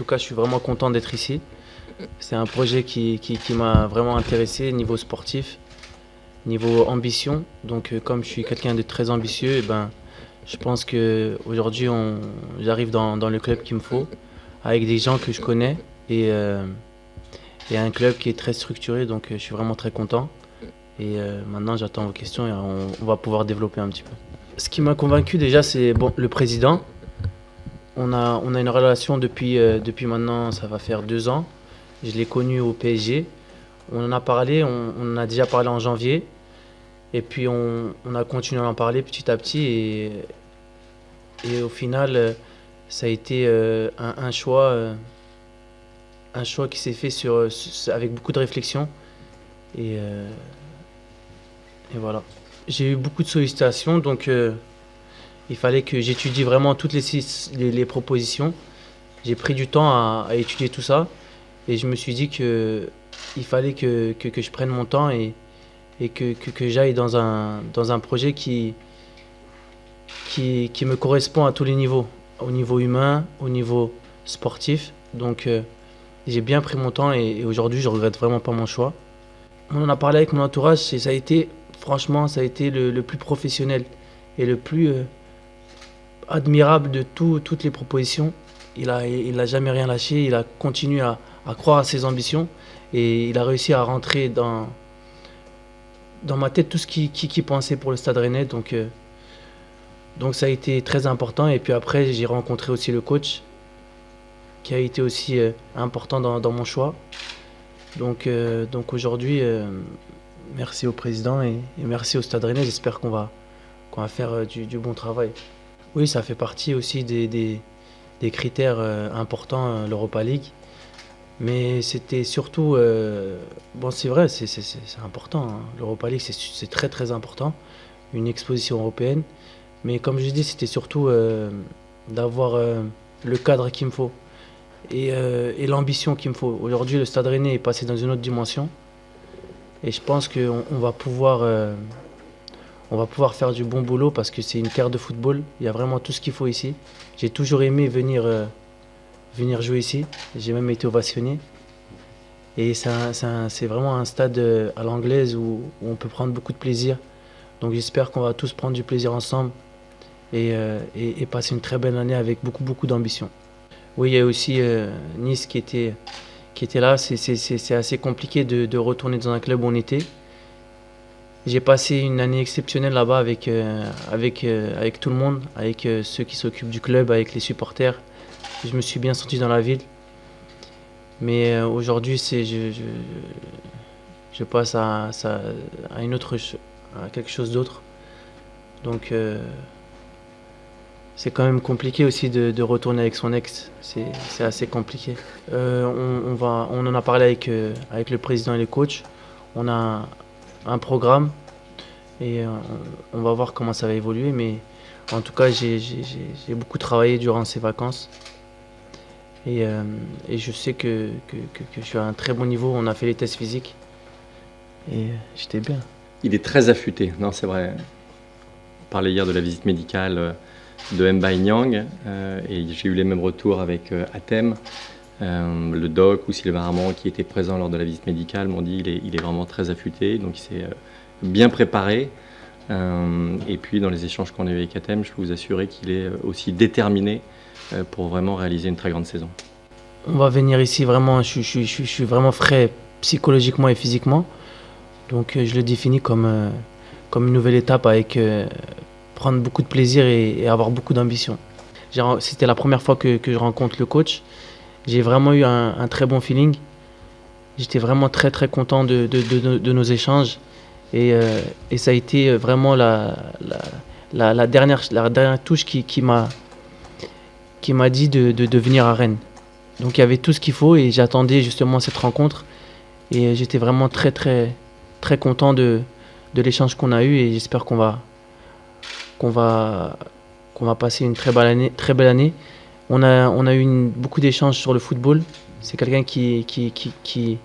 En tout cas, je suis vraiment content d'être ici. C'est un projet qui m'a vraiment intéressé niveau sportif, niveau ambition. Donc, comme je suis quelqu'un de très ambitieux, je pense qu'aujourd'hui, j'arrive dans le club qu'il me faut, avec des gens que je connais et un club qui est très structuré. Donc, je suis vraiment très content. Maintenant, j'attends vos questions et on va pouvoir développer un petit peu. Ce qui m'a convaincu déjà, c'est le président. On a une relation depuis maintenant, ça va faire 2 ans. Je l'ai connu au PSG. On en a parlé, on en a déjà parlé en janvier. Et puis on a continué à en parler petit à petit. Et au final, ça a été un choix qui s'est fait avec beaucoup de réflexion. Et, euh, et voilà. J'ai eu beaucoup de sollicitations, donc il fallait que j'étudie vraiment toutes les propositions. J'ai pris du temps à étudier tout ça. Et je me suis dit qu'il fallait que je prenne mon temps et que j'aille dans un projet qui me correspond à tous les niveaux. Au niveau humain, au niveau sportif. Donc j'ai bien pris mon temps et aujourd'hui je regrette vraiment pas mon choix. On en a parlé avec mon entourage et franchement, ça a été le plus professionnel et le plus admirable de toutes les propositions. Il a jamais rien lâché, il a continué à croire à ses ambitions et il a réussi à rentrer dans ma tête tout ce qu'il pensait pour le Stade Rennais. Donc ça a été très important. Et puis après, j'ai rencontré aussi le coach qui a été aussi important dans mon choix. Donc aujourd'hui, merci au président et merci au Stade Rennais. J'espère qu'on va faire du bon travail. Oui, ça fait partie aussi des critères importants, l'Europa League. Mais c'était surtout... bon, c'est vrai, c'est important, hein. L'Europa League, c'est très très important. Une exposition européenne. Mais comme je dis, c'était surtout d'avoir le cadre qu'il me faut et l'ambition qu'il me faut. Aujourd'hui, le Stade Rennais est passé dans une autre dimension. Et je pense qu'on va pouvoir faire du bon boulot parce que c'est une terre de football. Il y a vraiment tout ce qu'il faut ici. J'ai toujours aimé venir jouer ici. J'ai même été ovationné. Et c'est vraiment un stade à l'anglaise où on peut prendre beaucoup de plaisir. Donc j'espère qu'on va tous prendre du plaisir ensemble et passer une très belle année avec beaucoup, beaucoup d'ambition. Oui, il y a aussi Nice qui était là. C'est assez compliqué de retourner dans un club où on était. J'ai passé une année exceptionnelle là-bas avec tout le monde, avec ceux qui s'occupent du club, avec les supporters. Je me suis bien senti dans la ville. Mais aujourd'hui, je passe à quelque chose d'autre. Donc c'est quand même compliqué aussi de retourner avec son ex. C'est assez compliqué. On en a parlé avec le président et les coachs. On a un programme et on va voir comment ça va évoluer. Mais en tout cas, j'ai beaucoup travaillé durant ces vacances. Et je sais que je suis à un très bon niveau. On a fait les tests physiques et j'étais bien. Il est très affûté, non, c'est vrai. On parlait hier de la visite médicale de Mbaye Niang et j'ai eu les mêmes retours avec Hatem. Le doc ou Sylvain Armand qui étaient présents lors de la visite médicale m'ont dit il est vraiment très affûté, donc il s'est bien préparé. Et puis dans les échanges qu'on a eu avec Hatem, je peux vous assurer qu'il est aussi déterminé pour vraiment réaliser une très grande saison. On va venir ici vraiment, je suis vraiment frais psychologiquement et physiquement. Donc je le définis comme une nouvelle étape avec prendre beaucoup de plaisir et avoir beaucoup d'ambition. C'était la première fois que je rencontre le coach. J'ai vraiment eu un très bon feeling. J'étais vraiment très très content de nos échanges. Et ça a été vraiment la dernière touche qui m'a dit de venir à Rennes. Donc il y avait tout ce qu'il faut et j'attendais justement cette rencontre. Et j'étais vraiment très très très content de l'échange qu'on a eu et j'espère qu'on va passer une très belle année. On a eu beaucoup d'échanges sur le football. C'est quelqu'un qui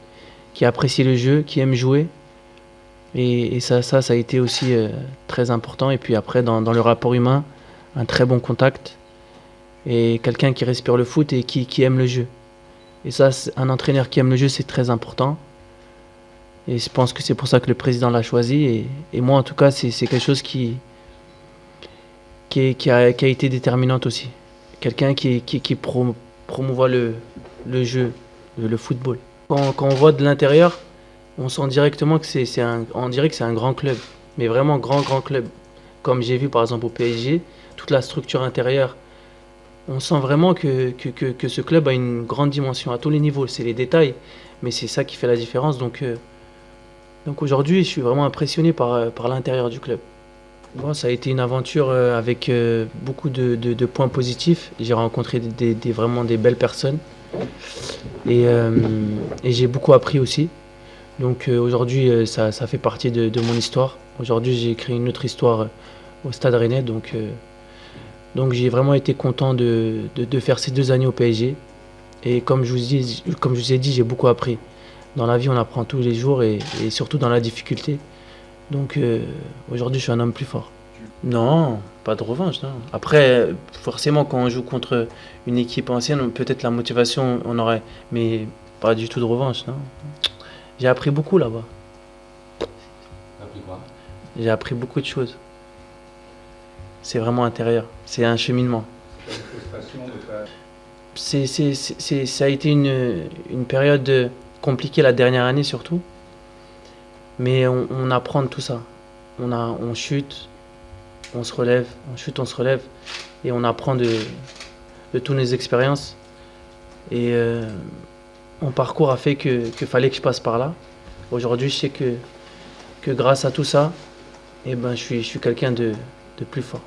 apprécie le jeu, qui aime jouer. Et ça a été aussi très important. Et puis après, dans le rapport humain, un très bon contact. Et quelqu'un qui respire le foot et qui aime le jeu. Et ça, un entraîneur qui aime le jeu, c'est très important. Et je pense que c'est pour ça que le président l'a choisi. Et moi, en tout cas, c'est quelque chose qui a été déterminante aussi. Quelqu'un qui promouvoit le jeu, le football. Quand on voit de l'intérieur, on sent directement que on dirait que c'est un grand club. Mais vraiment grand club. Comme j'ai vu par exemple au PSG, toute la structure intérieure. On sent vraiment que ce club a une grande dimension à tous les niveaux. C'est les détails, mais c'est ça qui fait la différence. Donc aujourd'hui, je suis vraiment impressionné par l'intérieur du club. Bon, ça a été une aventure avec beaucoup de points positifs. J'ai rencontré vraiment des belles personnes et j'ai beaucoup appris aussi. Donc aujourd'hui, ça fait partie de mon histoire. Aujourd'hui, j'ai écrit une autre histoire au Stade Rennais. Donc j'ai vraiment été content de faire ces 2 années au PSG. Et comme je vous ai dit, j'ai beaucoup appris. Dans la vie, on apprend tous les jours et surtout dans la difficulté. Donc aujourd'hui, je suis un homme plus fort. Non, pas de revanche, non. Après, forcément, quand on joue contre une équipe ancienne, peut-être la motivation, on aurait. Mais pas du tout de revanche, non. J'ai appris beaucoup là-bas. T'as appris quoi? J'ai appris beaucoup de choses. C'est vraiment intérieur. C'est un cheminement. Ça a été une période compliquée la dernière année surtout. Mais on apprend de tout ça. On chute, on se relève, on chute, on se relève. Et on apprend de toutes nos expériences. Et mon parcours a fait qu'il fallait que je passe par là. Aujourd'hui, je sais que grâce à tout ça, eh ben, je suis quelqu'un de plus fort.